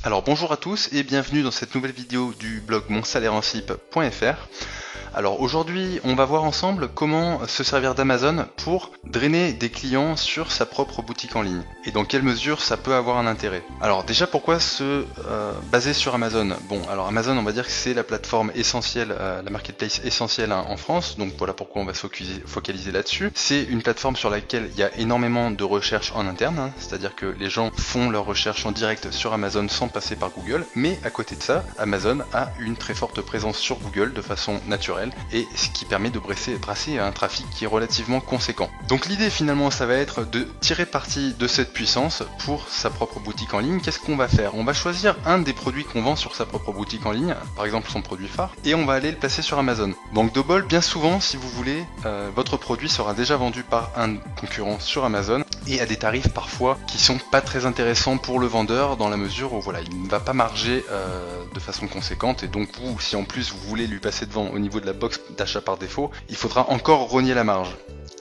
Alors bonjour à tous et bienvenue dans cette nouvelle vidéo du blog monsalaireenslip.fr. Alors aujourd'hui on va voir ensemble comment se servir d'Amazon pour drainer des clients sur sa propre boutique en ligne et dans quelle mesure ça peut avoir un intérêt. Alors déjà pourquoi se baser sur Amazon? Bon, alors Amazon, on va dire que c'est la plateforme essentielle, la marketplace essentielle en France, donc voilà pourquoi on va se focaliser là-dessus. C'est une plateforme sur laquelle il y a énormément de recherches en interne, c'est-à-dire que les gens font leurs recherches en direct sur Amazon sans passer par Google, mais à côté de ça, Amazon a une très forte présence sur Google de façon naturelle, et ce qui permet de brasser un trafic qui est relativement conséquent. Donc l'idée finalement ça va être de tirer parti de cette puissance pour sa propre boutique en ligne. Qu'est-ce qu'on va faire? On va choisir un des produits qu'on vend sur sa propre boutique en ligne, par exemple son produit phare, et on va aller le placer sur Amazon. Manque de bol, bien souvent si vous voulez, votre produit sera déjà vendu par un concurrent sur Amazon et à des tarifs parfois qui sont pas très intéressants pour le vendeur, dans la mesure où voilà, il ne va pas marger de façon conséquente, et donc vous, si en plus vous voulez lui passer devant au niveau de la box d'achat par défaut, il faudra encore rogner la marge.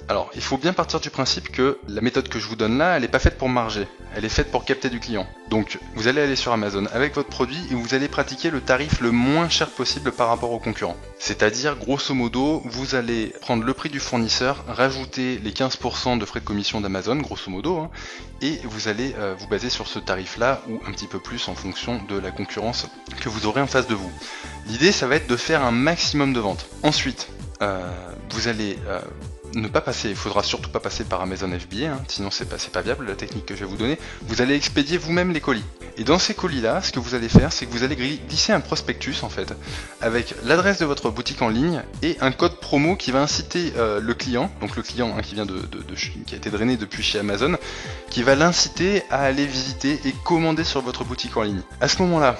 Alors, il faut bien partir du principe que la méthode que je vous donne là, elle n'est pas faite pour marger, elle est faite pour capter du client. Donc, vous allez aller sur Amazon avec votre produit et vous allez pratiquer le tarif le moins cher possible par rapport aux concurrents. C'est-à-dire, grosso modo, vous allez prendre le prix du fournisseur, rajouter les 15% de frais de commission d'Amazon, grosso modo, et vous allez vous baser sur ce tarif-là, ou un petit peu plus en fonction de la concurrence que vous aurez en face de vous. L'idée, ça va être de faire un maximum de ventes. Ensuite, vous allez ne pas passer, il faudra surtout pas passer par Amazon FBA, sinon c'est pas viable la technique que je vais vous donner. Vous allez expédier vous-même les colis. Et dans ces colis-là, ce que vous allez faire, c'est que vous allez glisser un prospectus en fait, avec l'adresse de votre boutique en ligne et un code promo qui va inciter le client, donc le client qui vient qui a été drainé depuis chez Amazon, qui va l'inciter à aller visiter et commander sur votre boutique en ligne. À ce moment-là,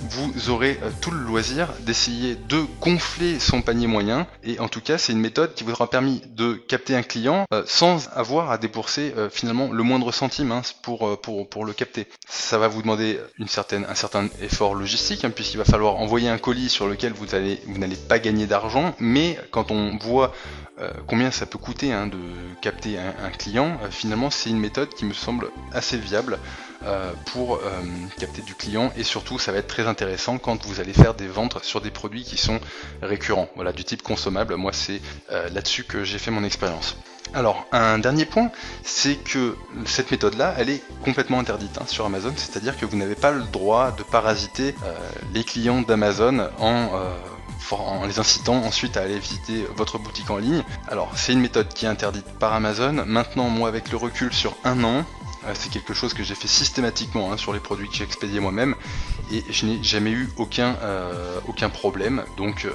vous aurez tout le loisir d'essayer de gonfler son panier moyen, et en tout cas c'est une méthode qui vous aura permis de capter un client sans avoir à débourser finalement le moindre centime pour le capter. Ça va vous demander un certain effort logistique, puisqu'il va falloir envoyer un colis sur lequel vous n'allez pas gagner d'argent, mais quand on voit combien ça peut coûter de capter un client, finalement c'est une méthode qui me semble assez viable pour capter du client, et surtout ça va être très intéressant quand vous allez faire des ventes sur des produits qui sont récurrents, voilà, du type consommable. Moi c'est là-dessus que j'ai fait mon expérience. Alors un dernier point, c'est que cette méthode là elle est complètement interdite sur Amazon, c'est-à-dire que vous n'avez pas le droit de parasiter les clients d'Amazon en les incitant ensuite à aller visiter votre boutique en ligne. Alors c'est une méthode qui est interdite par Amazon. Maintenant, moi avec le recul sur un an, c'est quelque chose que j'ai fait systématiquement sur les produits que j'ai expédiés moi-même, et je n'ai jamais eu aucun problème. Donc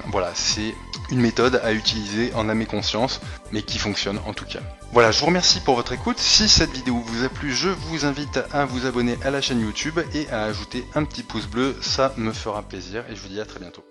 voilà, c'est une méthode à utiliser en âme et conscience, mais qui fonctionne en tout cas. Voilà, je vous remercie pour votre écoute. Si cette vidéo vous a plu, je vous invite à vous abonner à la chaîne YouTube et à ajouter un petit pouce bleu, ça me fera plaisir, et je vous dis à très bientôt.